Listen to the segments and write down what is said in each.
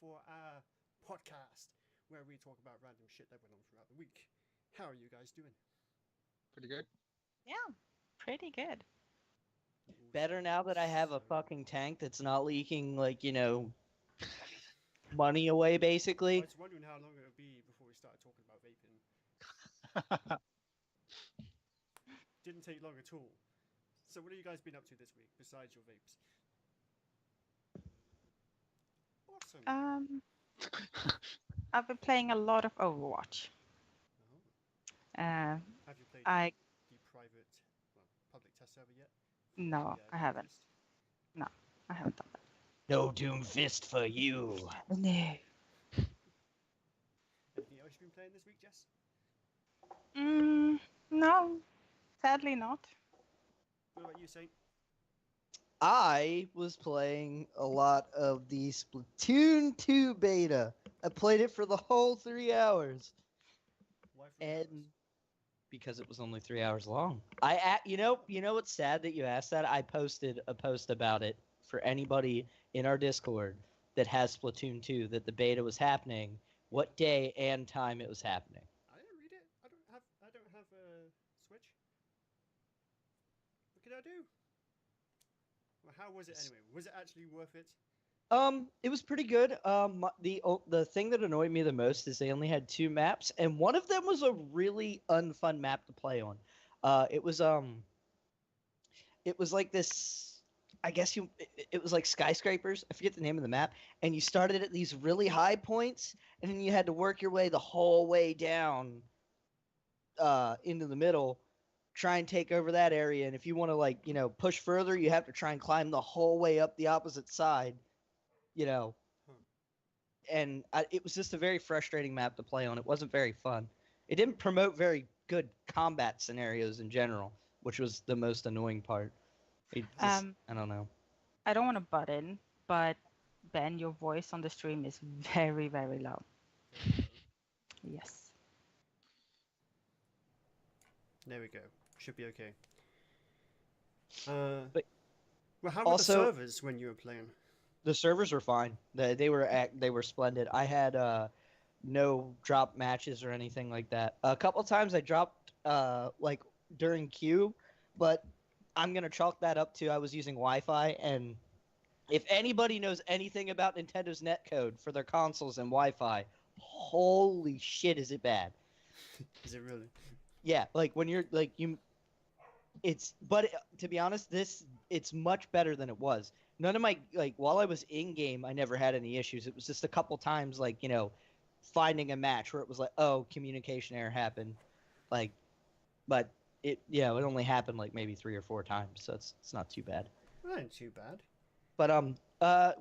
for our podcast where we talk about random shit that went on throughout the week. How are you guys doing? Pretty good. Yeah, pretty good. Better now that I have a fucking tank that's not leaking, money away, I basically. was wondering how long it would be before we started talking about vaping. Didn't take long at all. So what have you guys been up to this week besides your vapes? Awesome. I've been playing a lot of Overwatch. Oh. Uh, Have you played I the private, public test server yet? no, I haven't. Test? No, I haven't done that. No Doom Fist for you. No. Anything else you've been playing this week, Jess? No, sadly not. What about you, Saint? I was playing a lot of the Splatoon 2 beta. I played it for the whole 3 hours. Why 3 hours? And because it was only 3 hours long. You know what's sad that you asked that? I posted a post about it for anybody in our Discord that has Splatoon 2 that the beta was happening, what day and time it was happening. I didn't read it. I don't have a Switch. What can I do? Well, how was it anyway? Was it actually worth it? It was pretty good. The thing that annoyed me the most is they only had 2 maps, and one of them was a really unfun map to play on. It was like this. I guess it was like skyscrapers. I forget the name of the map, and you started at these really high points, and then you had to work your way the whole way down, into the middle. Try and take over that area, and if you want to push further, you have to try and climb the whole way up the opposite side. And it was just a very frustrating map to play on. It wasn't very fun. It didn't promote very good combat scenarios in general, which was the most annoying part. I don't know. I don't want to butt in, but Ben, your voice on the stream is very, very low. Yes. There we go. Should be okay. But well, how were also, the servers when you were playing? The servers were fine. They were splendid. I had no drop matches or anything like that. A couple times I dropped during queue, but I'm gonna chalk that up to I was using Wi-Fi. And if anybody knows anything about Nintendo's netcode for their consoles and Wi-Fi, holy shit, is it bad? Is it really? Yeah, when you're to be honest, it's much better than it was. None of my while I was in game, I never had any issues. It was just a couple times finding a match where it was communication error happened, but it only happened maybe 3 or 4 times, so it's not too bad. That ain't too bad. But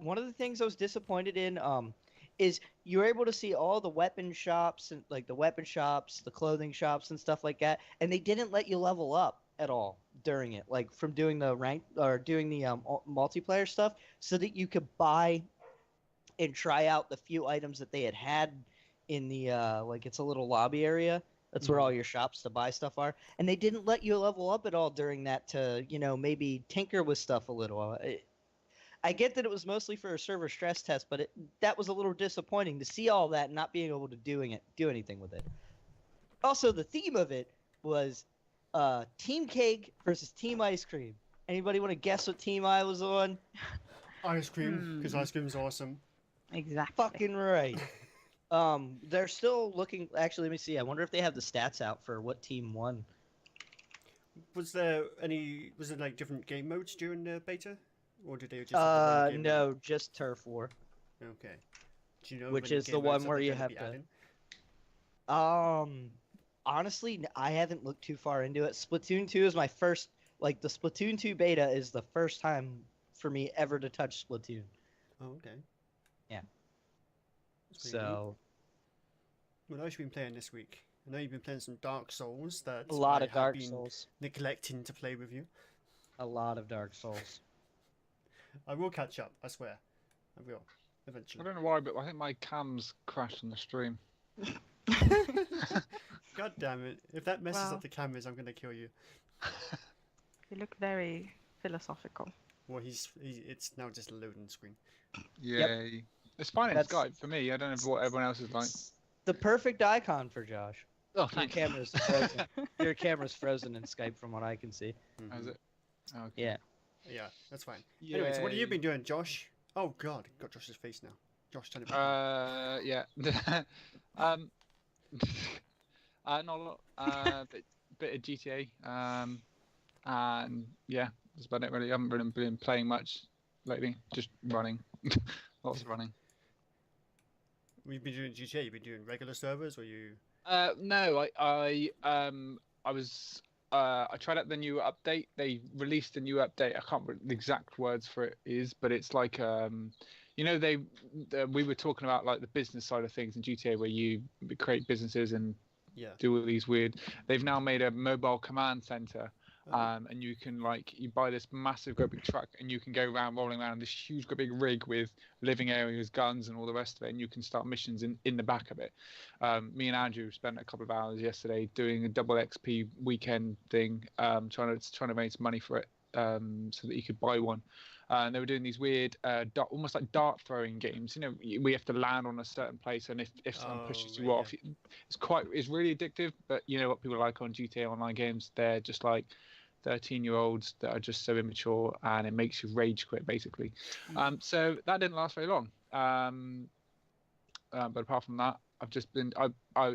one of the things I was disappointed in is you were able to see all the weapon shops and the clothing shops and stuff like that, and they didn't let you level up at all during it, from doing the rank or doing the multiplayer stuff, so that you could buy and try out the few items that they had in the it's a little lobby area. That's where all your shops to buy stuff are, and they didn't let you level up at all during that to maybe tinker with stuff a little. I get that it was mostly for a server stress test, but that was a little disappointing to see all that and not being able to do anything with it. Also, the theme of it was Team Cake versus Team Ice Cream. Anybody want to guess what team I was on? Ice cream, because ice cream's awesome. Exactly. Fucking right. They're still looking. Actually, let me see. I wonder if they have the stats out for what team won. Was there different game modes during the beta? Or did they just have one game no, mode? just Turf War. Okay. Do you know Which any is game the one modes that where they're you gonna have be to. adding? Honestly, I haven't looked too far into it. Splatoon 2 is my first. The Splatoon 2 beta is the first time for me ever to touch Splatoon. Oh, okay. Yeah. That's pretty So. neat. What else have you been playing this week? I know you've been playing some Dark Souls that A lot I of have Dark been Souls. neglecting to play with you. A lot of Dark Souls. I will catch up, I swear. I will. I Eventually. don't know why, but I think my cams crashed on the stream. God damn it. If that messes Wow. up the cameras, I'm going to kill you. You look very philosophical. Well, it's now just a loading screen. Yay. It's fine in That's- Skype for me. I don't know what everyone else is like. It's the perfect icon for Josh. Oh, Your thanks. camera's frozen. Your camera's frozen in Skype, from what I can see. How's it? Oh, okay. Yeah. Yeah, that's fine. Anyway, so what have you Yay. been doing, Josh? Oh God, got Josh's face now. Josh, turn it back. Yeah. um, not a lot. Bit of GTA. And yeah, that's about it really. I haven't really been playing much lately. Just running. Lots of running. We've been doing GTA. You've been doing regular servers, or you? No, I tried out the new update. They released a new update. I can't remember the exact words for it is, but it's like we were talking about like the business side of things in GTA where you create businesses and Yeah. do all these weird. They've now made a mobile command center. And you can you buy this massive great big truck and you can go around rolling around this huge great big rig with living areas, guns and all the rest of it, and you can start missions in the back of it. Me and Andrew spent a couple of hours yesterday doing a double XP weekend thing, trying to raise money for it, so that you could buy one. And they were doing these weird, almost like dart throwing games. You know, we have to land on a certain place, and if someone pushes you right, off, it's really addictive. But you know what people like on GTA Online games? They're just like 13-year-olds that are just so immature, and it makes you rage quit basically. So that didn't last very long. But apart from that, I've just been.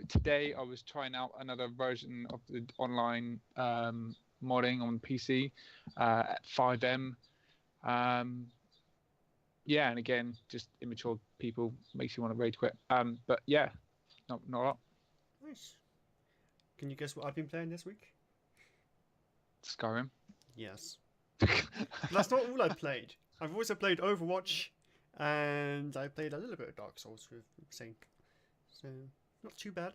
Today I was trying out another version of the online modding on PC at 5M. Yeah, and again, just immature people makes you want to rage quit. But yeah, not a lot. Nice. Can you guess what I've been playing this week? Skyrim. Yes. That's not all I played. I've also played Overwatch, and I played a little bit of Dark Souls with Sync. So, not too bad.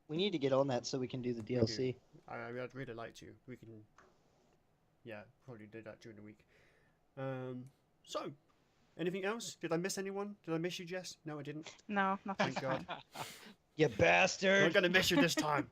We need to get on that so we can do the DLC. I'd really like to. We can, yeah, probably do that during the week. So, anything else? Did I miss anyone? Did I miss you, Jess? No, I didn't. No, nothing. Thank God. You I'm bastard! going to miss you this time.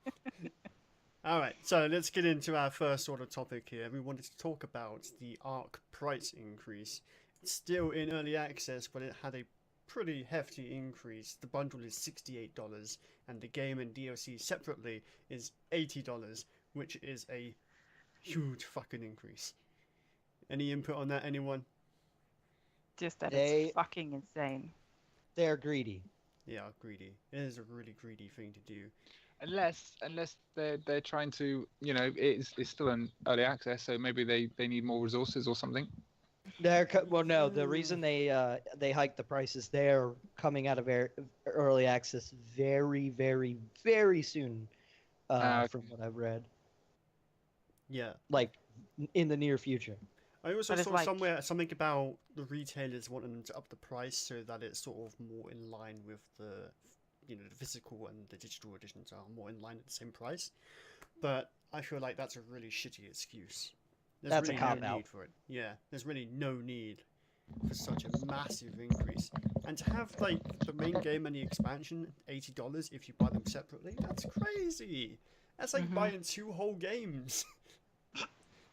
Alright, so let's get into our first sort of topic here. We wanted to talk about the ARK price increase. It's still in early access, but it had a pretty hefty increase. The bundle is $68, and the game and DLC separately is $80, which is a huge fucking increase. Any input on that, anyone? Just that They- it's fucking insane. They're greedy. Yeah, greedy. It is a really greedy thing to do. Unless they're trying to, you know, it's still in early access, so maybe they need more resources or something. Well, no. The reason they hiked the prices, they're coming out of early access very, very, very soon. From what I've read, Yeah. like in the near future. I also But it's saw like- somewhere something about the retailers wanting them to up the price so that it's sort of more in line with the, you know, the physical and the digital editions are more in line at the same price. But I feel like that's a really shitty excuse. There's That's a really cop no out. need for it. Yeah, there's really no need for such a massive increase. And to have like the main game and the expansion $80 if you buy them separately, that's crazy. That's like buying 2 whole games.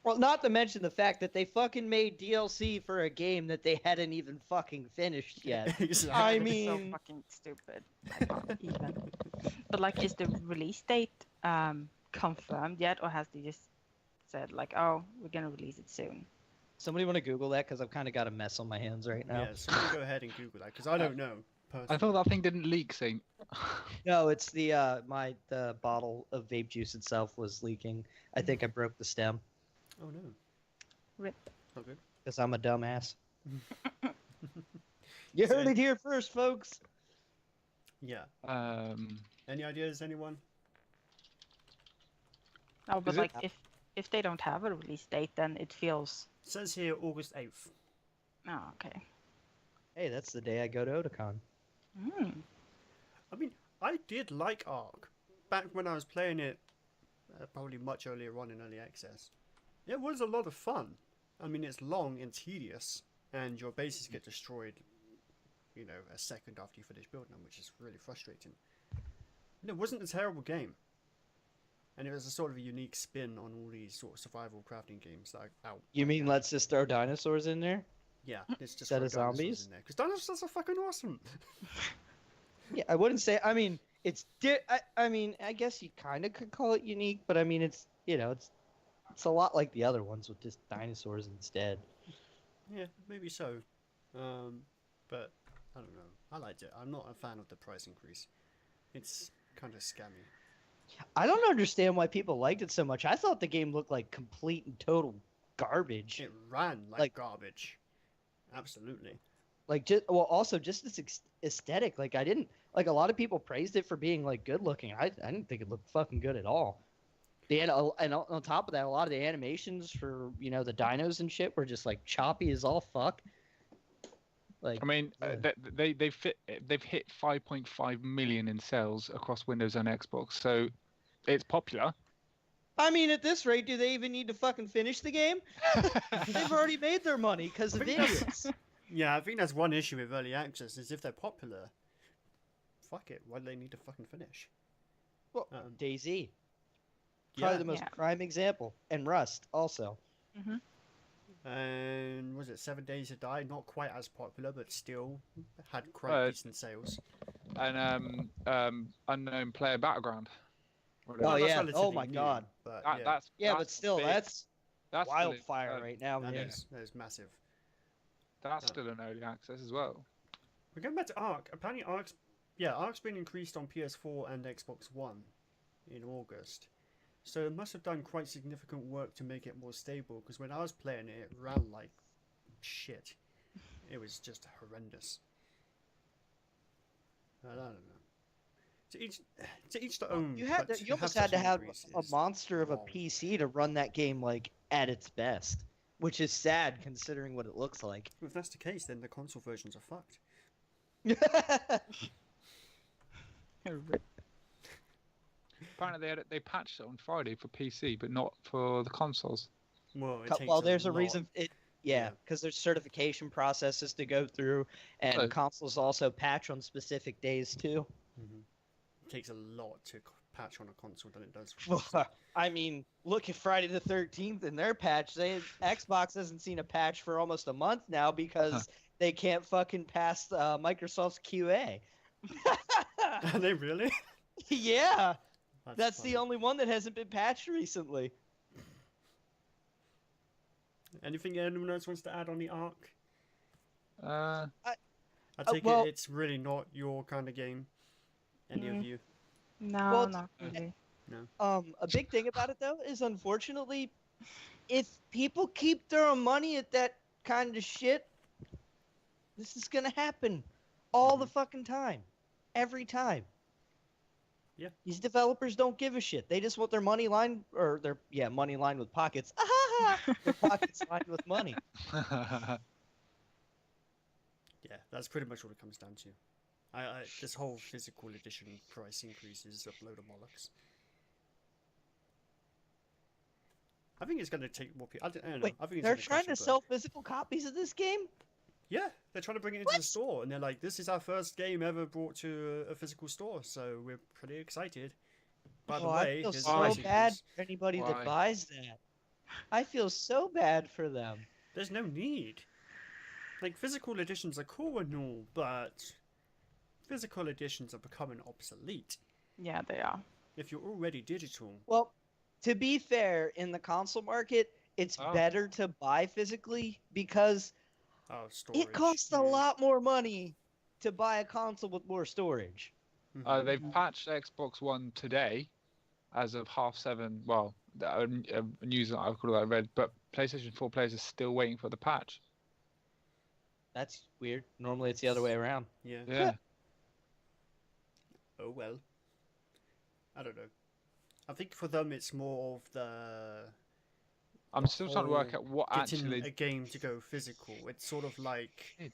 Well, not to mention the fact that they fucking made DLC for a game that they hadn't even fucking finished yet. Exactly. I It's mean- so fucking stupid. I can't even. But like, is the release date confirmed yet, or has they just said like, oh, we're gonna release it soon? Somebody want to Google that because I've kind of got a mess on my hands right now. Yeah, somebody go ahead and Google that because I don't know. Personally. I thought that thing didn't leak, Saint. No, it's the the bottle of vape juice itself was leaking. I think I broke the stem Oh no. Rip. Not good. because I'm a dumbass. You So- heard it here first, folks. Yeah. Um, Any ideas, anyone? No, but Is it- like, if they don't have a release date, then it feels. It says here August 8th. Oh, okay. Hey, that's the day I go to Otakon. Hmm. I mean, I did like ARK back when I was playing it, probably much earlier on in early access. It was a lot of fun. I mean, it's long and tedious, and your bases get destroyed, you know, a second after you finish building them, which is really frustrating. And it wasn't a terrible game. And it was a sort of a unique spin on all these sort of survival crafting games that are out. You mean let's just throw dinosaurs in there? Yeah, it's just Set for of dinosaurs zombies? in there because dinosaurs are fucking awesome. Yeah, I wouldn't say. I mean, I mean, I guess you kind of could call it unique, but I mean, it's it's a lot like the other ones with just dinosaurs instead. Yeah, maybe so. But I don't know. I liked it. I'm not a fan of the price increase. It's kind of scammy. I don't understand why people liked it so much. I thought the game looked like complete and total garbage. It ran like Like- garbage. Absolutely. Like, also just this aesthetic. Like, I didn't like a lot of people praised it for being like good looking. I didn't think it looked fucking good at all. And on top of that, a lot of the animations for the dinos and shit were just like choppy as all fuck. Like, I mean, yeah. they've hit 5.5 million in sales across Windows and Xbox, so it's popular. I mean, at this rate, do they even need to fucking finish the game? They've already made their money because of I think that's- idiots. Yeah, I think that's one issue with early access is if they're popular, fuck it. Why do they need to fucking finish? Well, Um, DayZ, probably Yeah. the most Yeah. prime example, and Rust also. And was it 7 Days to Die? Not quite as popular, but still had quite Uh, decent sales. And Unknown Player Battleground. Oh, Well, that's yeah. Oh, relatively my new, God. But That, yeah, that's Yeah, that's but still, big. that's That's wildfire still, right now. that Yeah. is massive. That's still an early access as well. We're going back to ARK. Apparently, ARK's been increased on PS4 and Xbox One in August. So it must have done quite significant work to make it more stable. Because when I was playing it, it ran like shit. It was just horrendous. I don't know. To each their own. You had but to, you almost such had to an have increase a is monster of a wrong. PC to run that game like at its best, which is sad considering what it looks like. If that's the case, then the console versions are fucked. Apparently, they patched it on Friday for PC, but not for the consoles. Well, it takes Well, there's a lot. reason. Yeah, Yeah. because there's certification processes to go through, and Oh. consoles also patch on specific days too. It takes a lot to patch on a console than it does. I mean, look at Friday the 13th and their patch. Xbox hasn't seen a patch for almost a month now because they can't fucking pass Microsoft's QA. Are they really? Yeah, that's funny. the only one that hasn't been patched recently. Anything anyone else wants to add on the ARK? Uh, I take well- it it's really not your kind of game. Any of you? No, Well, not really. A big thing about it though is unfortunately, if people keep throwing money at that kind of shit, this is gonna happen all the fucking time, every time. Yeah. These developers don't give a shit. They just want their money line, or their money lined with pockets. Their pockets lined with money. Yeah, that's pretty much what it comes down to. This whole physical edition price increase is a load of bollocks. I think it's going to take more people. I don't know. Wait, I think it's they're gonna trying crash to and sell physical copies of this game? burn. Yeah, they're trying to bring it into the store, and they're like, "This is our first game ever brought to a physical store, so we're pretty excited." By the Oh, way, I feel here's so the price bad increase. for anybody Why? that buys that. I feel so bad for them. There's no need. Like, physical editions are cool and all, but physical editions are becoming obsolete. Yeah, they are. If you're already digital, Well, to be fair, in the console market, it's Oh. better to buy physically because storage. it costs a yeah. lot more money to buy a console with more storage. Mhm. They've patched Xbox One today, as of 7:30. Well, a news article that I read, but PlayStation 4 players are still waiting for the patch. That's weird. Normally it's the other way around. Yeah. Yeah. Oh well. I don't know. I think for them it's more of the I'm still trying to work whole out what getting actually. a game to go physical. It's sort of like It-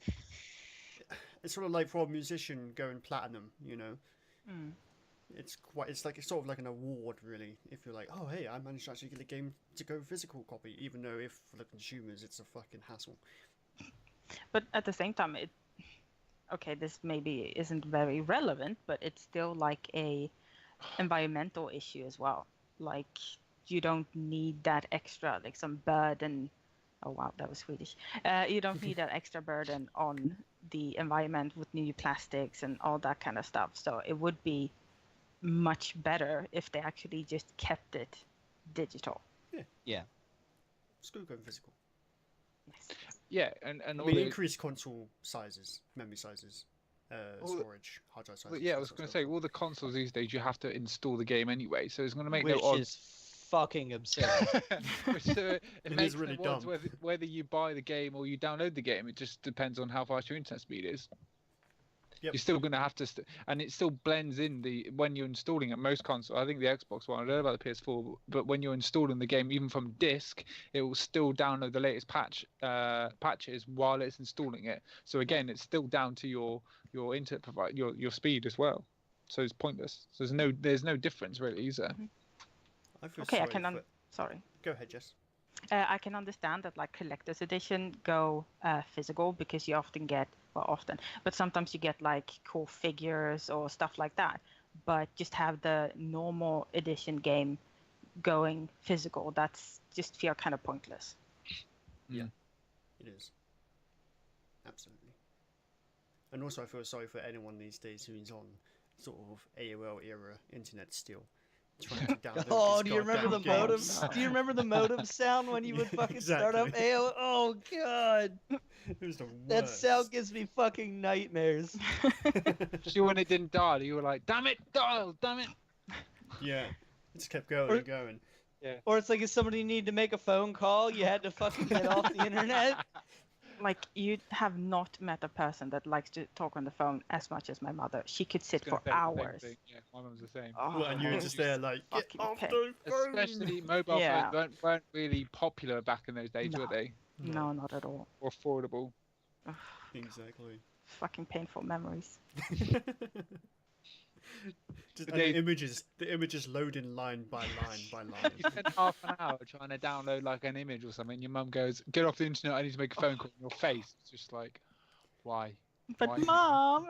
for a musician going platinum. You know, it's sort of like an award really. If you're like, oh hey, I managed to actually get a game to go physical copy, even though if for the consumers it's a fucking hassle. But at the same time, okay, this maybe isn't very relevant, but it's still like a environmental issue as well. Like, you don't need that extra, like some burden Oh wow, that was Swedish. You don't need that extra burden on the environment with new plastics and all that kind of stuff. So it would be much better if they actually just kept it digital. Yeah. Still going physical. Yes. Yeah, and I all mean, the increase console sizes, memory sizes, All the- storage, hard drive sizes. yeah, I that was sort going of to say stuff. all the consoles these days you have to install the game anyway, so it's going to make Which no odds. is fucking absurd. It It makes is really no odds dumb. whether you buy the game or you download the game. It just depends on how fast your internet speed is. Yep. You're still going to have to, and it still blends in when you're installing it. Most consoles, I think the Xbox One, I don't know about the PS4, but when you're installing the game, even from disk, it will still download the latest patches while it's installing it. So again, it's still down to your internet provider, your speed as well. So it's pointless. So there's no difference really, is there? I feel Okay, I sorry can. for- Sorry. Go ahead, Jess. I can understand that like collector's edition go physical because you often get, but sometimes you get like cool figures or stuff like that. But just have the normal edition game going physical. That's just feel kind of pointless. It is. Absolutely. And also, I feel sorry for anyone these days who is on sort of AOL era internet still. Trying to download Oh, these do you remember the goddamn modem? games. Do you remember the modem sound when you would Yeah, fucking start up exactly. AOL? Oh god, It was the that worst. sound gives me fucking nightmares. Especially when it didn't dial, you were like, "Damn it, dial! Damn it!" Yeah, it just kept going Or- and going. Or it's like if somebody needed to make a phone call, you had to fucking get off the internet. Like you have not met a person that likes to talk on the phone as much as my mother. She could sit I was for gonna say the same hours. thing. Yeah, my mum's the same. Oh, Well, and you were just there like, get fucking off pain. the phone! Especially mobile Yeah. phones weren't really popular back in those days, were No. they? No, not at all. Or affordable. Ugh, Exactly. fucking painful memories. Just, The and days- the images loading line by line by line. You spend half an hour trying to download like an image or something. Your mum goes, "Get off the internet! I need to make a phone call." In your face, it's just like, why? But Why? mom,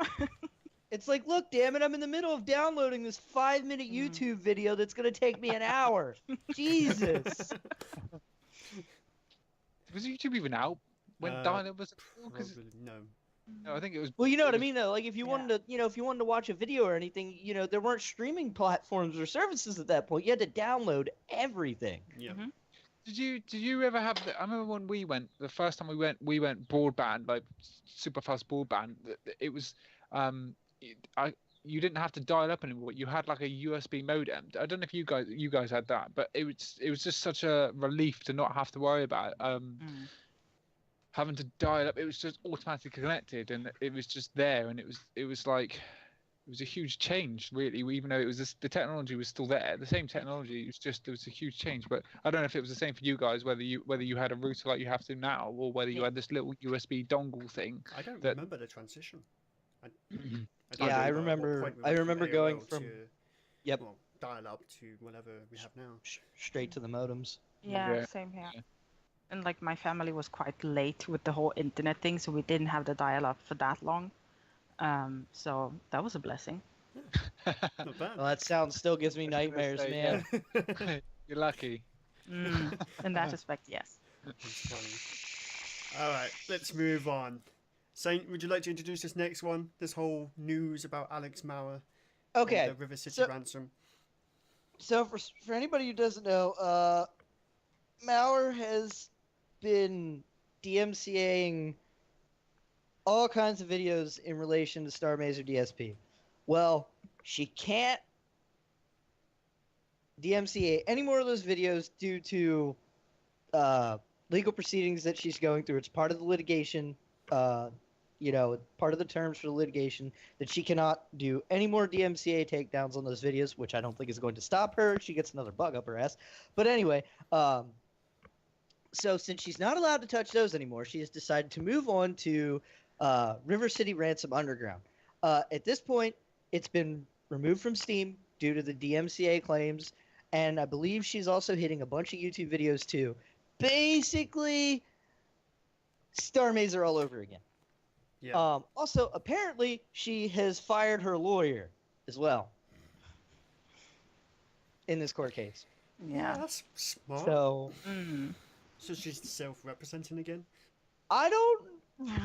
It's like, look, damn it, I'm in the middle of downloading this 5-minute YouTube video that's gonna take me an hour. Jesus. Was YouTube even out when dial-up was? Because Probably, no. no, I think it was. Well, you know what I it was- mean, though. Like, if you wanted to, if you wanted to watch a video or anything, there weren't streaming platforms or services at that point. You had to download everything. Yeah. Mhm. Did you ever have? I remember when we went the first time we went broadband, like super fast broadband. It was you didn't have to dial up anymore. You had like a USB modem. I don't know if you guys had that, but it was just such a relief to not have to worry about having to dial up. It was just automatically connected, and it was just there, and it was like. It was a huge change, really. Even though the technology was still there, the same technology. There was a huge change. But I don't know if it was the same for you guys, whether you had a router like you have to now, or whether you had this little USB dongle thing. I don't that- remember the transition. I Yeah, I at what remember- point we I went remember AOL going from- to, Yep. well, dial up to whatever we have now. Straight to the modems. yeah, Yeah. same here. Yeah. And like my family was quite late with the whole internet thing, so we didn't have the dial-up for that long. So that was a blessing. Not bad. Well, that sound still gives me I was gonna nightmares, say, man. yeah. You're lucky. In that respect, yes. That's funny. All right, let's move on. Saint, would you like to introduce this next one? This whole news about Alex Mauer Okay. and the Rivercity so- ransom. So for anybody who doesn't know, Mauer has been DMCAing all kinds of videos in relation to Star Mazer DSP. Well, she can't DMCA any more of those videos due to legal proceedings that she's going through. It's part of the litigation, part of the terms for the litigation, that she cannot do any more DMCA takedowns on those videos, which I don't think is going to stop her. She gets another bug up her ass. But anyway, so since she's not allowed to touch those anymore, she has decided to move on to Rivercity Ransom Underground. At this point, it's been removed from Steam due to the DMCA claims, and I believe she's also hitting a bunch of YouTube videos too. Basically, Star Mazer all over again. Yeah. Also, apparently, she has fired her lawyer as well in this court case. Yeah, Yeah. that's smart. So, Mm. So she's self-representing again? I don't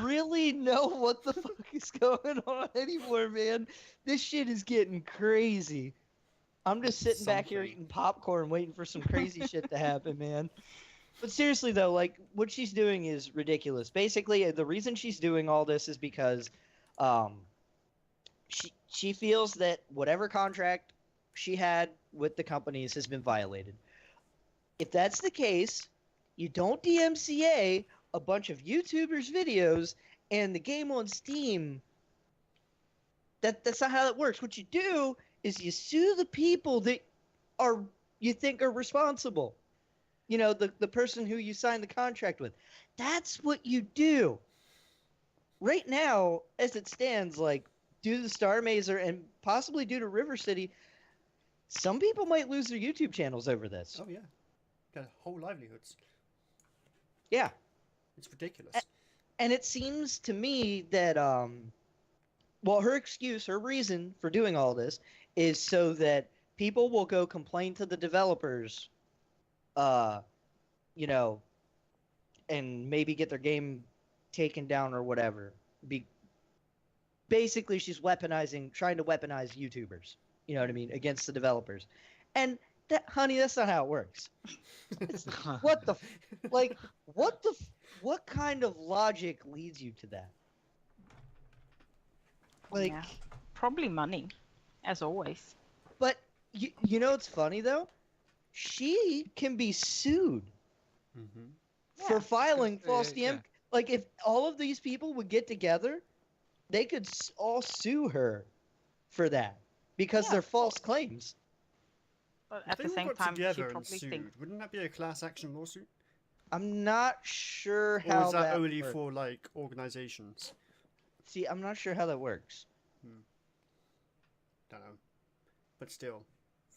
really know what the fuck is going on anymore, man. This shit is getting crazy. I'm just sitting back here Something. eating popcorn waiting for some crazy shit to happen, man. But seriously though, like what she's doing is ridiculous. Basically, the reason she's doing all this is because she feels that whatever contract she had with the companies has been violated. If that's the case, you don't DMCA a bunch of YouTubers' videos and the game on Steam. That's not how that works. What you do is you sue the people that you think are responsible. You know, the person who you signed the contract with. That's what you do. Right now, as it stands, like due to Star Mazer and possibly due to Rivercity, some people might lose their YouTube channels over this. Oh yeah, their whole livelihoods. Yeah. It's ridiculous. And it seems to me that, well, her excuse, her reason for doing all this is so that people will go complain to the developers, you know, and maybe get their game taken down or whatever. Basically, she's trying to weaponize YouTubers, you know what I mean, against the developers. And honey, that's not how it works. What kind of logic leads you to that? Like, Yeah. Probably money, as always. but you know what's funny though? She can be sued for Yeah. filing false yeah. DM. Like, if all of these people would get together, they could all sue her for that because Yeah. they're false claims. But If at they the all same got time, she together and probably sued, thinks. wouldn't that be a class action lawsuit? I'm not sure Or how is that only works. for like organizations? See, I'm not sure how that works. Don't know. But still,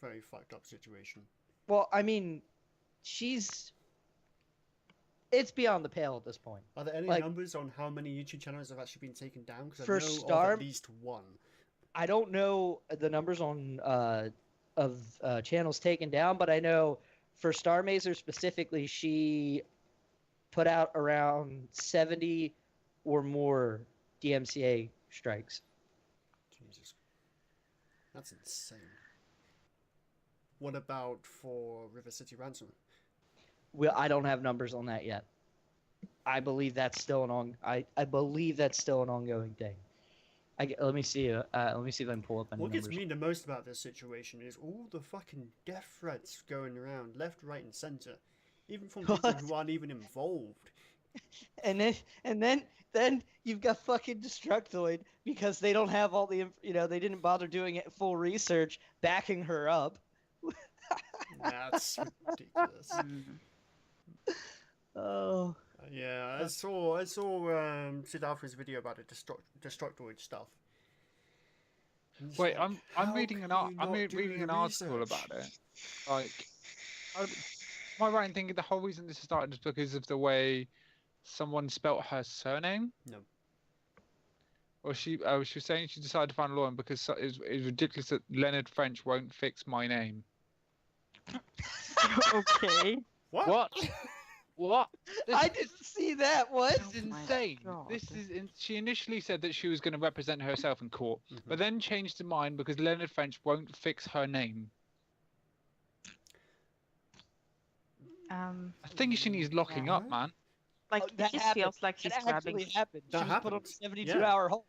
very fucked up situation. Well, I mean, it's beyond the pale at this point. Are there any Like- numbers on how many YouTube channels have actually been taken down? Because I For know Star- of at least one. I don't know the numbers on channels taken down, but I know for Star Mazer specifically, she put out around 70 or more DMCA strikes. Jesus. That's insane. What about for Rivercity Ransom? Well, I don't have numbers on that yet. I believe that's still I believe that's still an ongoing thing. Let me see. Let me see if I can pull up any What numbers. gets me the most about this situation is all the fucking death threats going around left, right, and center, even from people What? who aren't even involved. And then you've got fucking Destructoid because they don't have all the they didn't bother doing it full research backing her up. That's ridiculous. Oh. Yeah, I saw Sid Alfred's video about the Destructoid stuff. And it's Wait, like, I'm how reading an can art. you I'm not do reading the an article research? about it. Like, am I right in thinking the whole reason this started is because of the way someone spelt her surname? No. Or she was saying she decided to find a lawyer because it's ridiculous that Leonard French won't fix my name. Okay. What? What? This I didn't see that. What? is Oh my insane. God. She initially said that she was going to represent herself in court, Mhm. but then changed her mind because Leonard French won't fix her name. I think she needs locking up, Yeah. man. Like Oh, it just feels like she's that grabbing. actually happened. That She was put on a happened. 72-hour hold.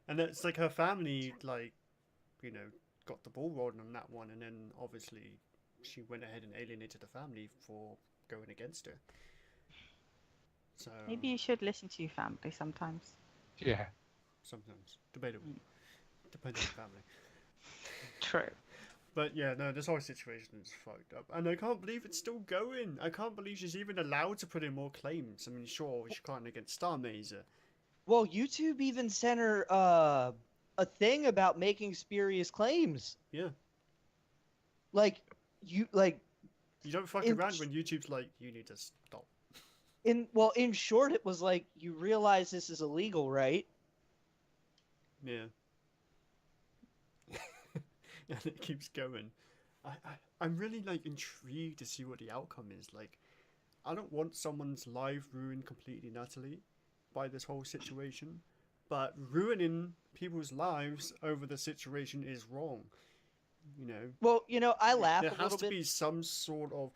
And it's like her family, like, got the ball rolling on that one, and then obviously she went ahead and alienated the family for going against her. So Maybe you should listen to your family sometimes. Yeah. sometimes debatable, depends on the family. True. But yeah, no, this whole situation is fucked up, and I can't believe it's still going. I can't believe she's even allowed to put in more claims. I mean, sure, she can't against Star Mazer. Well, YouTube even sent her a thing about making spurious claims. Yeah, Like you don't fuck In- around when YouTube's like, you need to stop. in short, it was like, you realize this is illegal, right? Yeah. And it keeps going. I'm really like intrigued to see what the outcome is. Like, I don't want someone's life ruined completely and utterly by this whole situation, but ruining people's lives over the situation is wrong. You know, Well, I laugh there a has little to bit. be some sort of,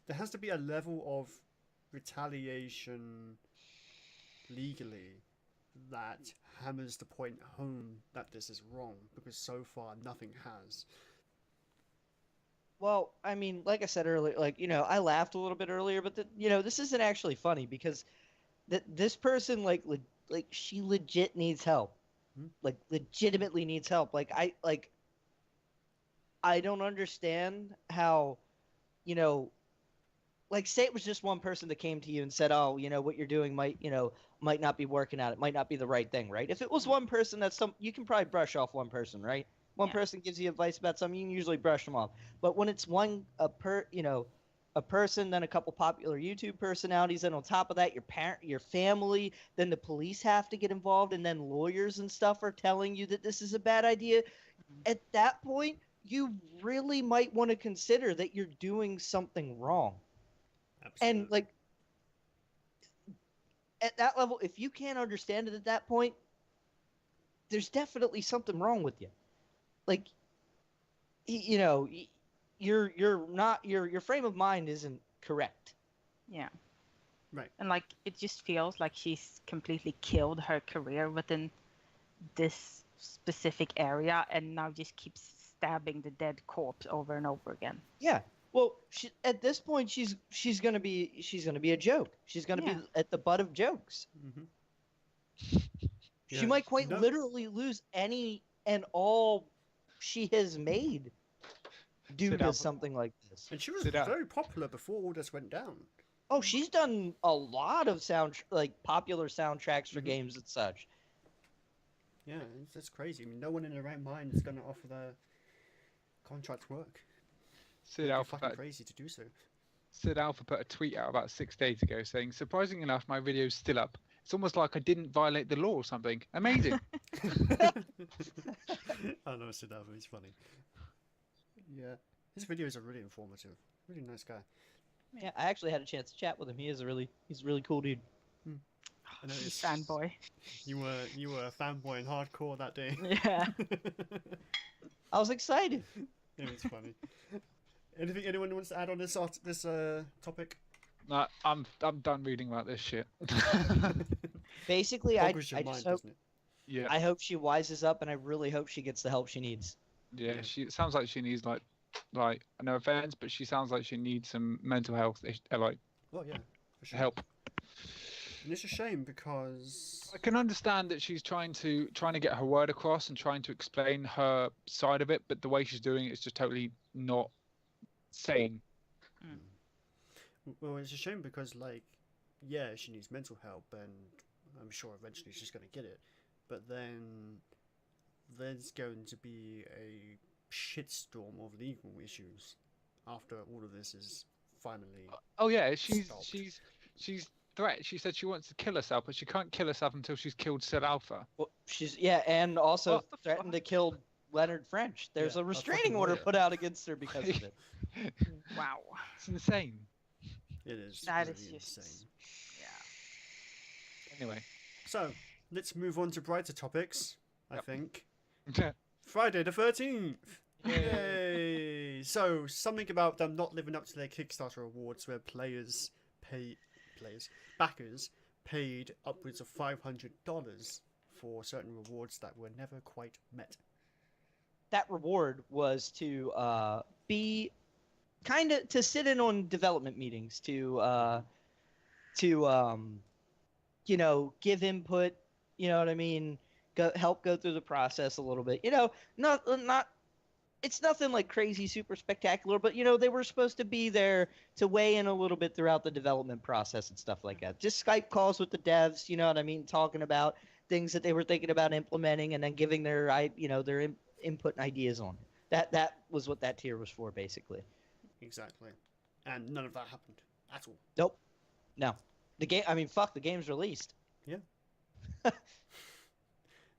there has to be a level of retaliation legally that hammers the point home that this is wrong, because so far nothing has. Well, I mean, like I said earlier, like, I laughed a little bit earlier, but this isn't actually funny because this person, like she legit needs help. Hmm? Like, legitimately needs help. I don't understand how, you know, like, say it was just one person that came to you and said, "Oh, what you're doing might not be working out. It might not be the right thing," right? If it was one person, you can probably brush off one person, right? One Yeah. person gives you advice about something, you can usually brush them off. But when it's a person, then a couple popular YouTube personalities, and on top of that, your family, then the police have to get involved, and then lawyers and stuff are telling you that this is a bad idea. At that point, you really might want to consider that you're doing something wrong. Absolutely. And, like, at that level, if you can't understand it at that point, there's definitely something wrong with you. Like, you're not your frame of mind isn't correct. Yeah. Right. And like it just feels like she's completely killed her career within this specific area and now just keeps stabbing the dead corpse over and over again. Yeah. Well, at this point, she's gonna be a joke. She's gonna be Yeah. at the butt of jokes. Mm-hmm. She might quite literally lose any and all she has made due Sit to down. something like this. And she was Sit down. very popular before all this went down. Oh, she's done a lot of popular soundtracks for games and such. Yeah, it's crazy. I mean, no one in their right mind is going to offer their contract work. Sid You're Alpha fucking crazy to do so. Sid Alpha put a tweet out about 6 days ago saying, "Surprisingly enough, my video's still up. It's almost like I didn't violate the law or something. Amazing." I know Sidava, he's funny. Yeah, his videos are really informative. Really nice guy. Yeah, I actually had a chance to chat with him. He's a really cool dude. I know She's fanboy. You were a fanboy in hardcore that day. Yeah. I was excited. It was funny. Anyone wants to add on this topic? No, I'm done reading about this shit. Basically, I Boggles your mind, just hope doesn't it? Yeah, I hope she wises up, and I really hope she gets the help she needs. yeah. It sounds like she needs like no offense, but she sounds like she needs some mental health Oh yeah, for sure. help. And it's a shame because I can understand that she's trying to get her word across and trying to explain her side of it, but the way she's doing it is just totally not sane. well, it's a shame because yeah, she needs mental help, and I'm sure eventually she's going to get it. But then there's going to be a shitstorm of legal issues after all of this is finally. Oh yeah, she's stopped. threat. She said she wants to kill herself, but she can't kill herself until she's killed Sid Alpha. Well, and also What the threatened to kill Leonard French. There's Yeah, a a restraining fucking order lawyer. put out against her because of it. Wow. It's insane. It is That really is just. insane. Yeah. Anyway. So let's move on to brighter topics. I Yep. think Yeah. Friday the 13th. Yay! So something about them not living up to their Kickstarter awards, where backers paid upwards of $500 for certain rewards that were never quite met. That reward was to be kind of to sit in on development meetings, to give input. You know what I mean? Help go through the process a little bit. Not it's nothing like crazy super spectacular, but they were supposed to be there to weigh in a little bit throughout the development process and stuff like that. Just Skype calls with the devs, you know what I mean, talking about things that they were thinking about implementing and then giving their input and ideas on it. That was what that tier was for, basically. Exactly. And none of that happened at all. Nope. No. The game's released. Yeah.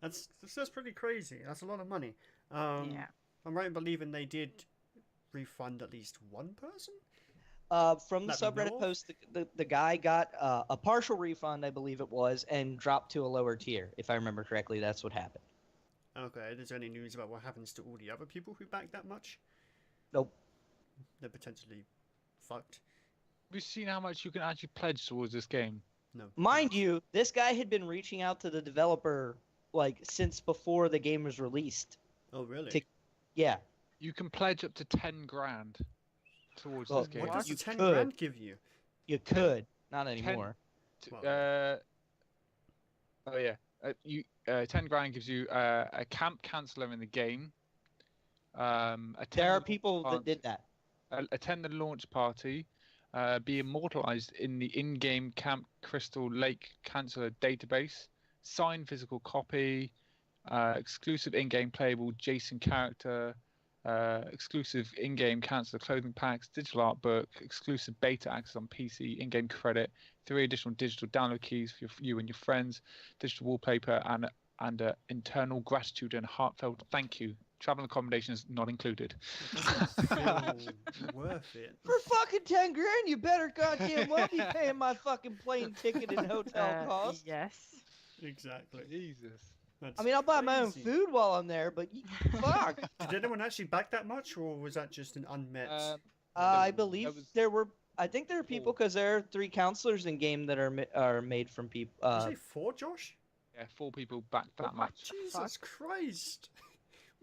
That's pretty crazy. That's a lot of money. Yeah. I'm right in believing they did refund at least one person? From the That we know subreddit of? post, the guy got a partial refund, I believe it was, and dropped to a lower tier. If I remember correctly, that's what happened. Okay, is there any news about what happens to all the other people who back that much? Nope. They're potentially fucked. Have you seen how much you can actually pledge towards this game? No. Mind you, this guy had been reaching out to the developer like since before the game was released. Oh, really? to- Yeah. You can pledge up to 10 grand towards Well, this game. What does You the 10 could. grand give you? You could. Not anymore. Well, Oh yeah, 10 grand gives you a camp counselor in the game. There are people that did that. Attend the launch party. Be immortalized in the in-game Camp Crystal Lake Counselor database. Sign physical copy. Exclusive in-game playable Jason character. Exclusive in-game counselor clothing packs, digital art book, exclusive beta access on PC, in-game credit, 3 additional digital download keys for you and your friends, digital wallpaper, and internal gratitude and heartfelt thank you. Travel and accommodation is not included. it doesn't feel worth it. For fucking 10 grand, you better goddamn well be paying my fucking plane ticket and hotel costs. Yes. Exactly. Jesus. That's I mean, I'll buy my own crazy. food while I'm there, but fuck. Did anyone actually back that much, or was that just an unmet? I believe was- there were. I think there are people because there are 3 counselors in game that are made from people. Did you say 4, Josh? Yeah, 4 people backed that much. Jesus Christ!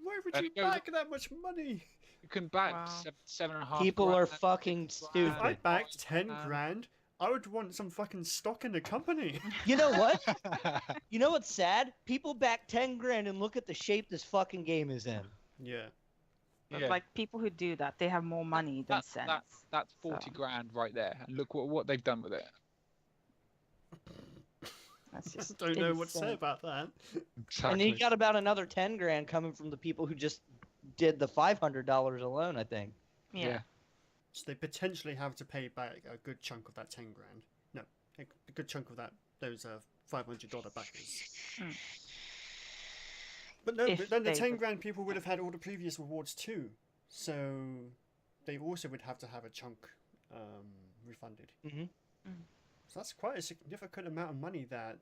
Why would And you it goes- back that much money? You can back Wow. 7.5. People are grand. fucking If I stupid. backed 10 grand, I would want some fucking stock in the company. You know what? You know what's sad? People back 10 grand and look at the shape this fucking game is in. Yeah. But Yeah. like people who do that, they have more money than sense. That's 40 So. grand right there. And look what they've done with it. That's just Don't know what to say insane. about that. And then you got about another 10 grand coming from the people who just did the $500 alone, I think. Yeah. So they potentially have to pay back a good chunk of that 10 grand. No, a good chunk of those $500 backers. Mm. But no, If but then the they 10 would- grand people would have had all the previous rewards too. So they also would have to have a chunk refunded. Mm-hmm. So that's quite a significant amount of money that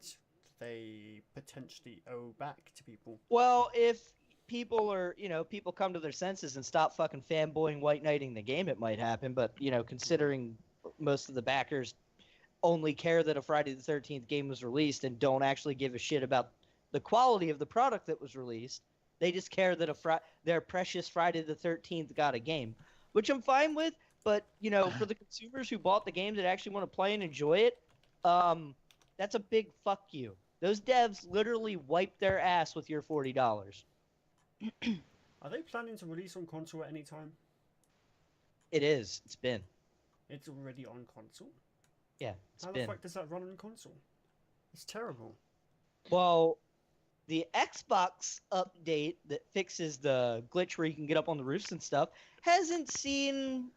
they potentially owe back to people. Well, if people are, people come to their senses and stop fucking fanboying White Knighting the game, it might happen. But, considering most of the backers only care that a Friday the 13th game was released and don't actually give a shit about the quality of the product that was released, they just care that their precious Friday the 13th got a game, which I'm fine with. But, for the consumers who bought the game that actually want to play and enjoy it, that's a big fuck you. Those devs literally wiped their ass with your $40. Are they planning to release on console at any time? It is. It's been. It's already on console? Yeah, it's How been. the fuck does that run on console? It's terrible. Well, the Xbox update that fixes the glitch where you can get up on the roofs and stuff hasn't seen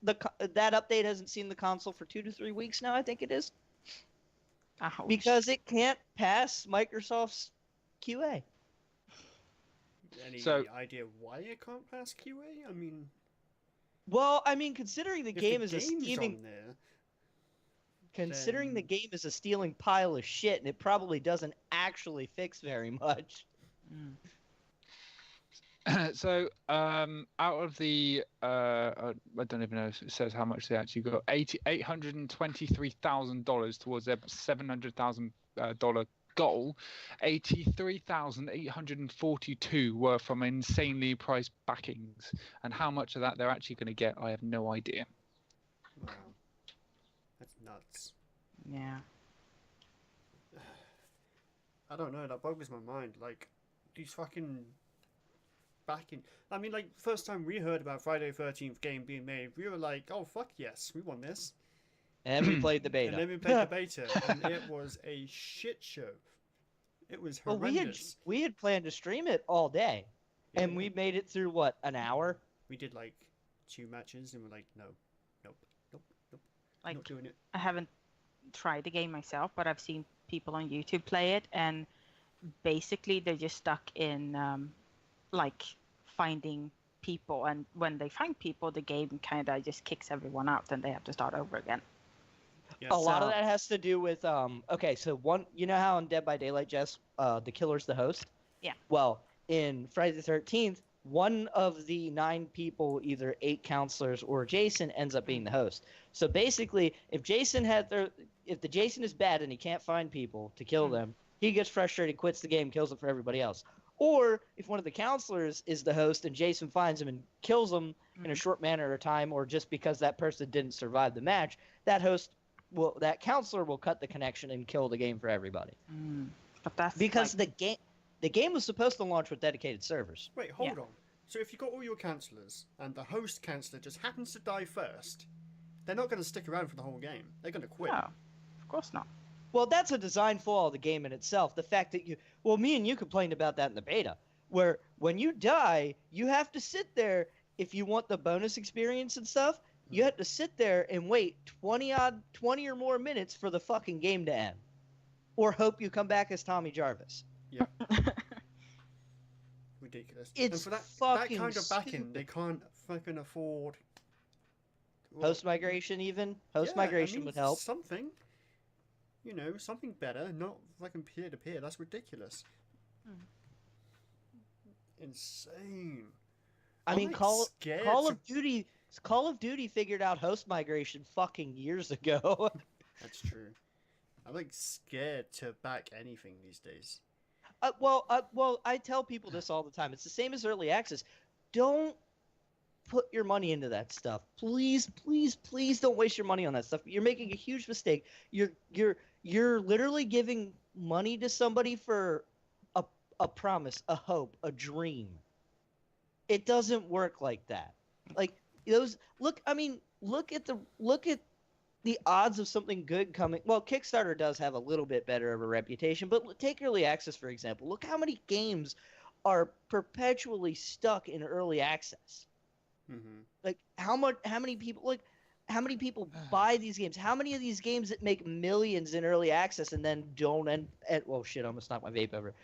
that update hasn't seen the console for 2 to 3 weeks now. I think it is Ouch. because it can't pass Microsoft's QA. Any So- idea why it can't pass QA? I mean, Well, I mean, considering the if game the is a game's steaming, on there, considering the then- game is a stealing pile of shit, and it probably doesn't actually fix very much. Mm. So, out of the, I don't even know if it says how much they actually got. $823,000 towards their $700,000 goal. 83,842 were from insanely priced backings, and how much of that they're actually going to get, I have no idea. wow, that's nuts. Yeah. I don't know. That boggles my mind. Like these fucking backing. I mean, like first time we heard about Friday 13th game being made, we were like, "Oh fuck yes, we won this." And then we played the beta. And then we played the beta, and it was a shit show. It was Well, horrendous. we had planned to stream it all day, and Yeah. we made it through what, an hour? We did like 2 matches, and we're like, "No, nope, Like not doing it." I haven't tried the game myself, but I've seen people on YouTube play it, and basically they're just stuck in like finding people, and when they find people, the game kind of just kicks everyone out, and they have to start over again. Yeah. A lot of So- that has to do with okay, so one, you know how in Dead by Daylight, Jess, the killer's the host? Yeah. Well, in Friday the 13th, one of the 9 people, either 8 counselors or Jason, ends up being the host. So basically, if the Jason is bad and he can't find people to kill them, he gets frustrated, quits the game, kills it for everybody else. Or if one of the counselors is the host and Jason finds him and kills him in a short manner of time, or just because that person didn't survive the match, that counselor will cut the connection and kill the game for everybody. But that's Because like, the game was supposed to launch with dedicated servers. Wait, hold on. So if you got all your counselors and the host counselor just happens to die first, they're not going to stick around for the whole game. They're going to quit. no, of course not. Well, that's a design flaw of the game in itself. The fact that me and you complained about that in the beta, where when you die, you have to sit there. If you want the bonus experience and stuff, you have to sit there and wait 20 or more minutes for the fucking game to end, or hope you come back as Tommy Jarvis. Yeah. Ridiculous. It's and for that fucking kind of backing, stupid. they can't fucking afford. Host migration, migration would help. Something. You know, something better, not fucking peer to peer. That's ridiculous. Insane. I mean, like Call scared of Duty figured out host migration fucking years ago. That's true. I'm like scared to back anything these days. Well, I tell people this all the time. It's the same as early access. Don't put your money into that stuff. Please, please, please don't waste your money on that stuff. You're making a huge mistake. You're literally giving money to somebody for a promise, a hope, a dream. It doesn't work like that. Like those look at the odds of something good coming. Well, Kickstarter does have a little bit better of a reputation, but take early access for example. Look how many games are perpetually stuck in early access. Mm-hmm. Like how many people buy these games? How many of these games that make millions in early access and then don't end at, well shit, I almost knocked my vape over.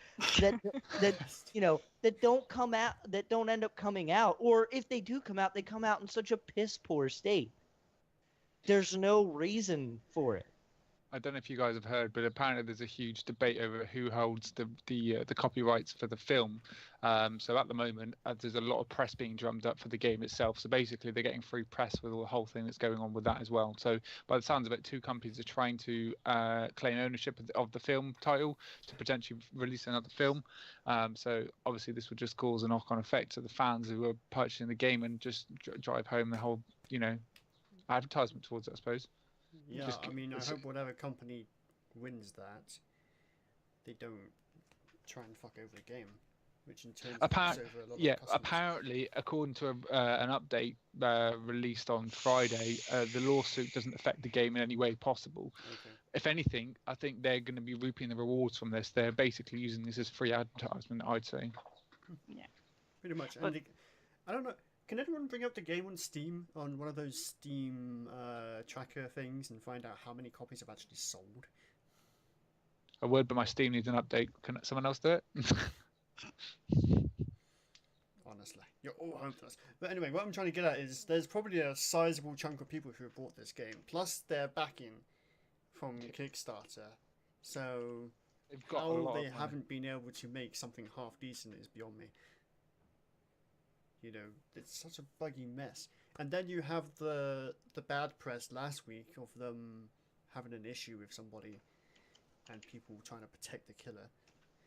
That don't come out, that don't end up coming out, or if they do come out, they come out in such a piss poor state. There's no reason for it. I don't know if you guys have heard, but apparently there's a huge debate over who holds the copyrights for the film. So at the moment, there's a lot of press being drummed up for the game itself. So basically, they're getting free press with all the whole thing that's going on with that as well. So by the sounds of it, 2 companies are trying to claim ownership of the film title to potentially release another film. So obviously, this would just cause a knock-on effect to the fans who are purchasing the game and just drive home the whole, advertisement towards it, I suppose. Yeah, Just- I mean, I hope whatever company wins that, they don't try and fuck over the game, which in turn fucks over a lot of customers. Apparently, according to an update released on Friday, the lawsuit doesn't affect the game in any way possible. Okay. If anything, I think they're going to be reaping the rewards from this. They're basically using this as free advertisement, I'd say. Pretty much. But- And I don't know. Can anyone bring up the game on Steam, on one of those Steam tracker things, and find out how many copies have actually sold? A word, but my Steam needs an update. Can someone else do it? Honestly, you're all hopeless. But anyway, what I'm trying to get at is there's probably a sizable chunk of people who have bought this game, plus they're backing from Kickstarter. So They've got a how lot they of money. haven't been able to make something half decent is beyond me. You know, it's such a buggy mess. And then you have the bad press last week of them having an issue with somebody and people trying to protect the killer.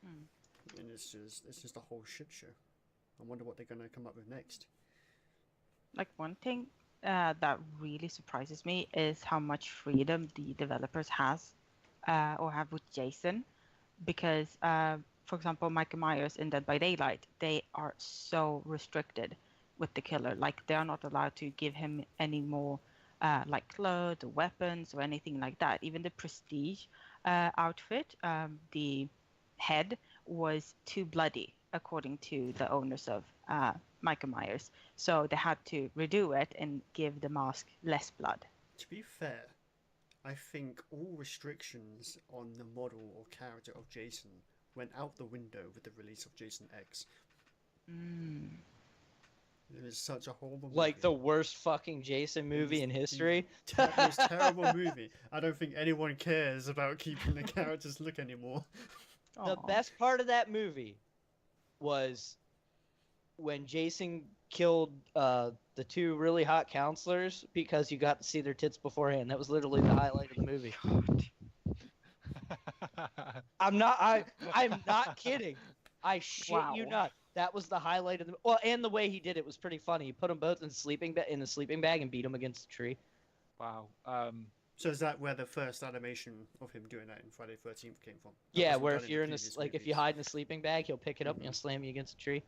And it's just a whole shit show. I wonder what they're going to come up with next. Like one thing that really surprises me is how much freedom the developers have with Jason, because for example, Michael Myers in Dead by Daylight, they are so restricted with the killer. Like they are not allowed to give him any more like clothes or weapons or anything like that. Even the prestige outfit, the head was too bloody according to the owners of Michael Myers. So they had to redo it and give the mask less blood. To be fair, I think all restrictions on the model or character of Jason went out the window with the release of Jason X. It was such a horrible movie. Like the worst fucking Jason movie in history. Most terrible movie. I don't think anyone cares about keeping the characters look anymore. The best part of that movie was when Jason killed the two really hot counselors because you got to see their tits beforehand. That was literally the highlight of the movie. I'm not kidding. I shit you not. That was the highlight of the and the way he did it was pretty funny. He put them both in the sleeping bag and beat them against the tree. Wow. So is that where the first animation of him doing that in Friday the 13th came from? Yeah, where if you're if you hide in a sleeping bag, he'll pick it up and he'll slam you against a tree.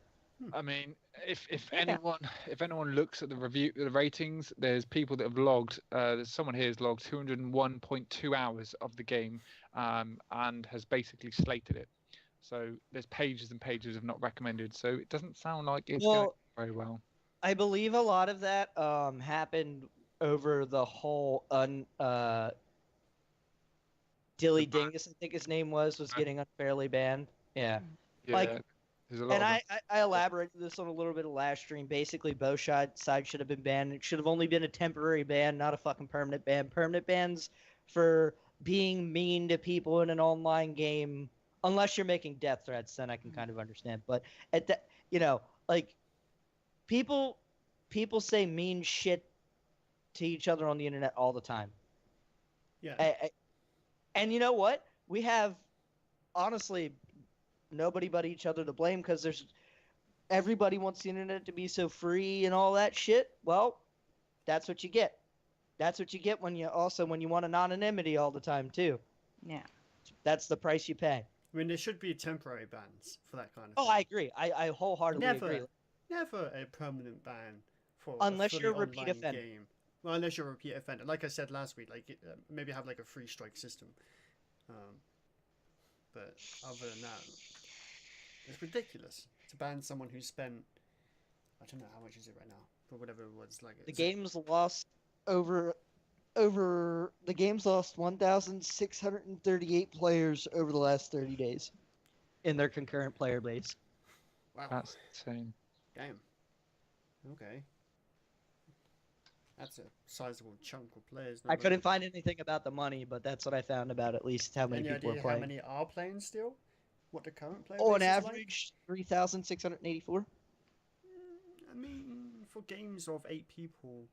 I mean, if anyone looks at the ratings, there's people that have logged. There's someone here has logged 201.2 hours of the game, and has basically slated it. So there's pages and pages of not recommended. So it doesn't sound like it's going very well. I believe a lot of that happened over the whole Dilly Dingus, I think his name was getting unfairly banned. Yeah. Like, there's a lot and of I elaborated this on a little bit of last stream. Basically, both sides should have been banned. It should have only been a temporary ban, not a fucking permanent ban. Permanent bans for being mean to people in an online game, unless you're making death threats, then I can kind of understand. But at that, like, people say mean shit to each other on the internet all the time. Yeah. And you know what? We have, honestly, nobody but each other to blame because everybody wants the internet to be so free and all that shit. Well, that's what you get. That's what you get when you want anonymity all the time too. Yeah. That's the price you pay. I mean, there should be temporary bans for that kind of thing. Oh, I agree. I wholeheartedly agree. Never a permanent ban for unless a you're a fully repeat online offender. game. Well, unless you're a repeat offender. Like I said last week, like maybe have like a free strike system. But other than that, it's ridiculous to ban someone who spent, I don't know how much is it right now, but whatever it was, like the game's lost the game's lost 1,638 players over the last 30 days in their concurrent player base. Wow, that's insane. Damn. Okay. That's a sizable chunk of players. I couldn't find anything about the money, but that's what I found about at least how many people are playing. How many are playing still? What the current player on base is average, like? 3,684. I mean, for games of 8 people,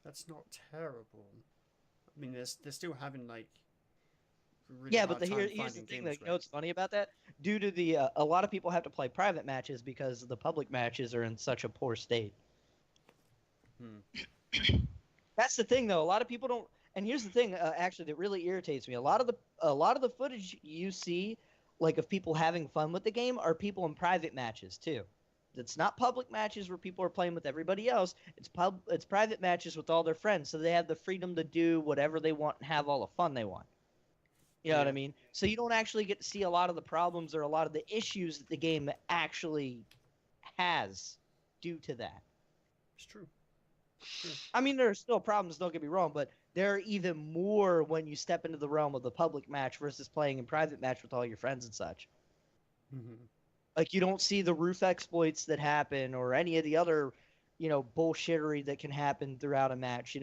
that's not terrible. I mean, they're still having like. Really but here's the thing. That, what's funny about that? Due to the a lot of people have to play private matches because the public matches are in such a poor state. That's the thing, though. A lot of people don't. And here's the thing, actually, that really irritates me. A lot of the footage you see, like of people having fun with the game, are people in private matches too. It's not public matches where people are playing with everybody else. It's private matches with all their friends, so they have the freedom to do whatever they want and have all the fun they want. You know what I mean? So you don't actually get to see a lot of the problems or a lot of the issues that the game actually has due to that. It's true. I mean, there are still problems, don't get me wrong, but there are even more when you step into the realm of the public match versus playing in private match with all your friends and such. Mm-hmm. Like, you don't see the roof exploits that happen or any of the other, bullshittery that can happen throughout a match.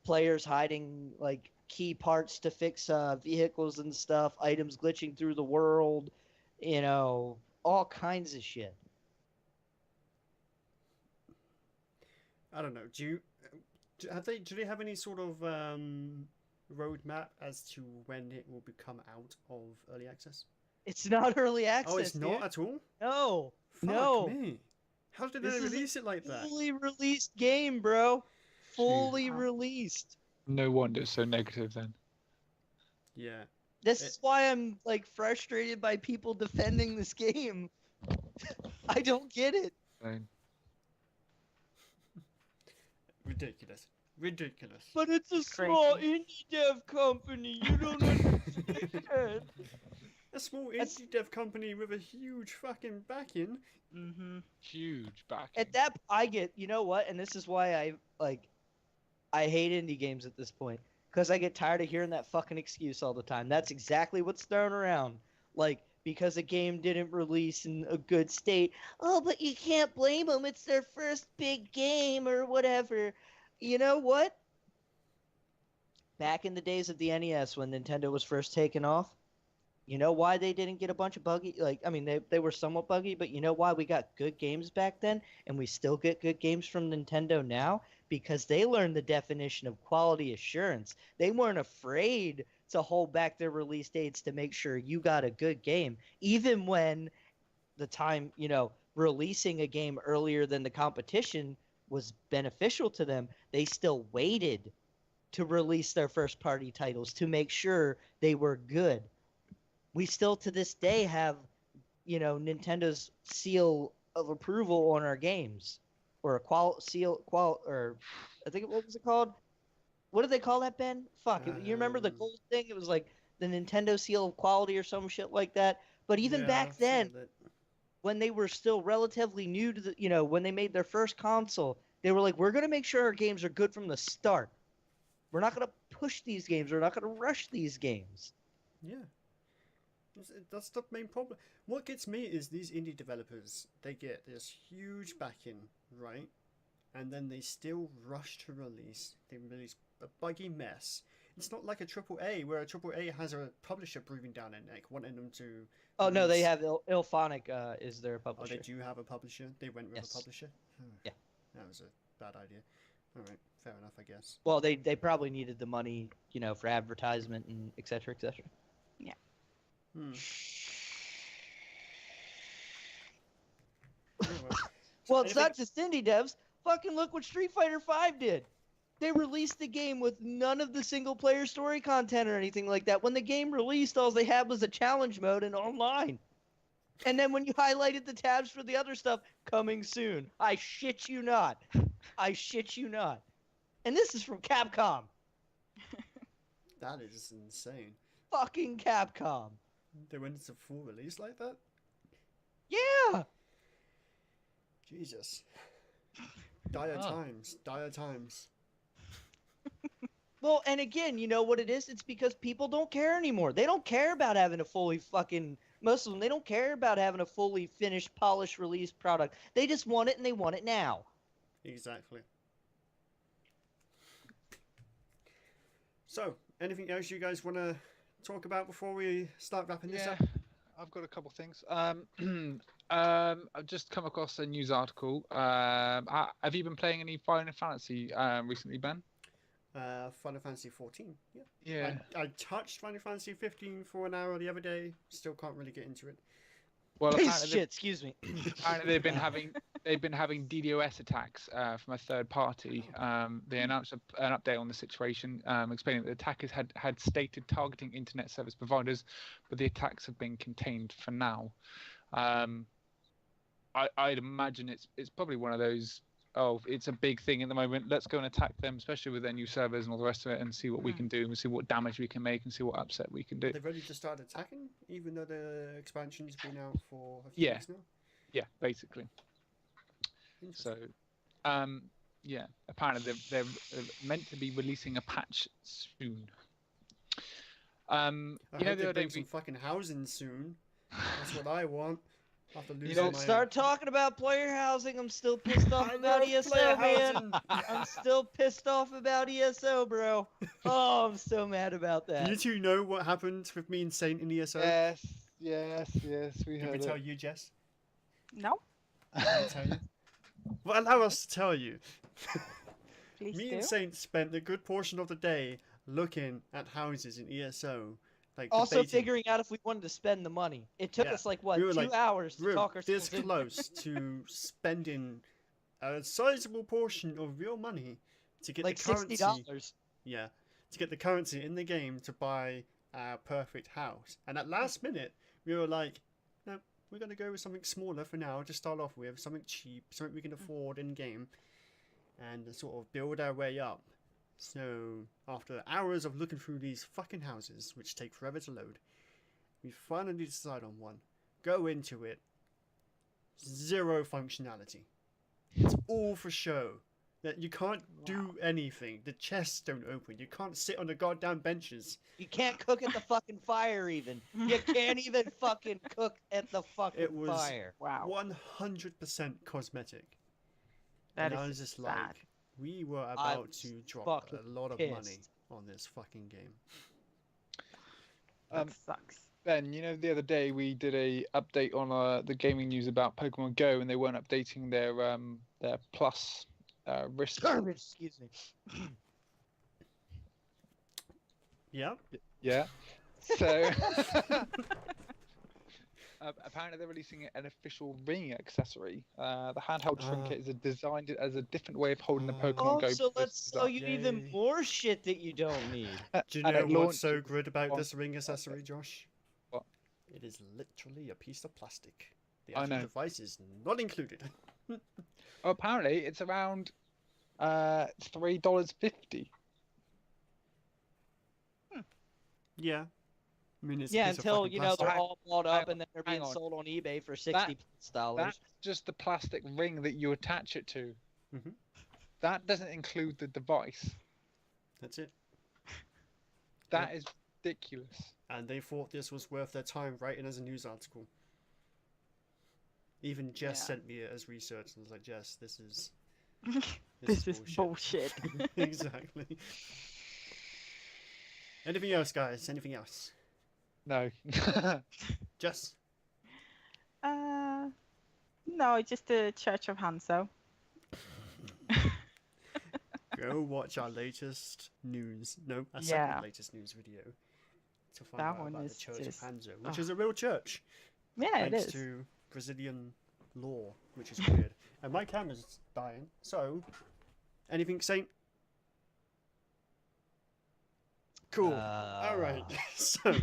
Players hiding, like, key parts to fix vehicles and stuff, items glitching through the world, all kinds of shit. I don't know. Do they have any sort of roadmap as to when it will become out of early access? It's not early access. Oh, it's not at all? No. Fuck me. How did they release it like that? Fully released game, bro. Fully released. No wonder it's so negative then. Yeah. This is why I'm like frustrated by people defending this game. I don't get it. Fine. Ridiculous. But it's a small indie dev company. You don't understand. A small indie dev company with a huge fucking backing. Mm-hmm. Huge backing. At that, I get. You know what? And this is why I hate indie games at this point because I get tired of hearing that fucking excuse all the time. That's exactly what's thrown around. Like, because a game didn't release in a good state. Oh, but you can't blame them. It's their first big game or whatever. You know what? Back in the days of the NES when Nintendo was first taken off, you know why they didn't get a bunch of buggy? They were somewhat buggy, but you know why we got good games back then and we still get good games from Nintendo now? Because they learned the definition of quality assurance. They weren't afraid to hold back their release dates to make sure you got a good game, even when the time, releasing a game earlier than the competition was beneficial to them. They still waited to release their first party titles to make sure they were good. We still to this day have, Nintendo's seal of approval on our games, or or I think what was it called? What did they call that, Ben? Fuck, you remember the gold thing? It was like the Nintendo seal of quality or some shit like that. But even back then, when they were still relatively new to when they made their first console, they were like, we're gonna make sure our games are good from the start. We're not gonna push these games. We're not gonna rush these games. Yeah. That's the main problem. What gets me is these indie developers, they get this huge backing, right? And then they still rush to release. They release a buggy mess. It's not like a AAA, where a AAA has a publisher breathing down their neck, wanting them to... Oh, no, they have Ilphonic is their publisher. Oh, they do have a publisher? They went with a publisher? Yeah. That was a bad idea. Alright, fair enough, I guess. Well, they probably needed the money, for advertisement and et cetera, et cetera. Yeah. Well, it's not just indie devs. Fucking look what Street Fighter V did. They released the game with none of the single-player story content or anything like that. When the game released, all they had was a challenge mode and online. And then when you highlighted the tabs for the other stuff, coming soon. I shit you not. I shit you not. And this is from Capcom. That is insane. Fucking Capcom. They went into full release like that? Yeah! Jesus. Dire times. Dire times. Well, and again, you know what it is? It's because people don't care anymore. They don't care about having a fully fucking... Most of them, they don't care about having a fully finished, polished, released product. They just want it, and they want it now. Exactly. So, anything else you guys want to talk about before we start wrapping this up? I've got a couple things. I've just come across a news article. Have you been playing any Final Fantasy recently, Ben? Final Fantasy 14. Yeah. Yeah. I touched Final Fantasy 15 for an hour the other day. Still can't really get into it. Well, excuse me. Apparently they've been having DDoS attacks from a third party. They announced an update on the situation, explaining that the attackers had stated targeting internet service providers, but the attacks have been contained for now. I'd imagine it's probably one of those. Oh, it's a big thing at the moment. Let's go and attack them, especially with their new servers and all the rest of it, and see what we can do, and see what damage we can make, and see what upset we can do. They've already just started attacking, even though the expansion's been out for a few weeks now? Yeah, basically. So, yeah, apparently they're meant to be releasing a patch soon. I hope they bring some fucking housing soon. That's what I want. Don't start talking about player housing. I'm still pissed off about ESO, man. I'm still pissed off about ESO, bro. Oh, I'm so mad about that. You two know what happened with me and Saint in ESO? Yes, we heard it. Did we tell you, Jess? No. Did we tell you? Well, allow us to tell you. Please Me do. and Saint spent a good portion of the day looking at houses in ESO. Also debating. figuring out if we wanted to spend the money. It took us like, what, we were 2 hours to talk ourselves this close to spending a sizable portion of real money to get like the currency. $60. Yeah, to get the currency in the game to buy our perfect house. And at last minute, we were like, no, we're going to go with something smaller for now to start off with, something cheap, something we can afford in game, and sort of build our way up. So, after hours of looking through these fucking houses, which take forever to load, we finally decide on one. Go into it. Zero functionality. It's all for show. That you can't do anything. The chests don't open. You can't sit on the goddamn benches. You can't cook at the fucking fire even. You can't even fucking cook at the fucking It was fire. Wow. 100% cosmetic. That And I is was just sad. like, we were I about was to drop fucking a lot of money pissed. on this fucking game. That sucks. Ben, you know, the other day we did a update on the gaming news about Pokemon Go, and they weren't updating their plus risk. Garbage, excuse me. Yeah. Yeah. So apparently they're releasing an official ring accessory. The handheld trinket is designed as a different way of holding the Pokemon Go. So let's sell you even Yay. more shit that you don't need. Do you And know it what's so launches good about on- this ring accessory, Josh? What? It is literally a piece of plastic. The I actual know. device is not included. Oh, apparently it's around $3.50. Yeah. I mean, it's a Yeah, piece of until fucking you know they're plastic. all bought Hang up and then they're hang being on. sold on eBay for $60. That's just the plastic ring that you attach it to. Mhm. That doesn't include the device. That's it. That is ridiculous. And they thought this was worth their time writing as a news article. Even Jess Yeah. sent me it as research and was like, Jess, this is This is bullshit. Exactly. Anything else, guys? Anything else? No. Jess? No, just the Church of Hanzo. Go watch our latest news. No, our Yeah. second latest news video to find That out one about the is Church just- of Hanzo, which oh. is a real church. Yeah, it thanks is. to Brazilian law, which is weird. And my camera's dying, so anything, Saint? Cool. All right. So,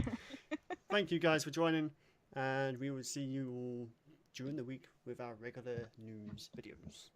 thank you guys for joining, and we will see you all during the week with our regular news videos.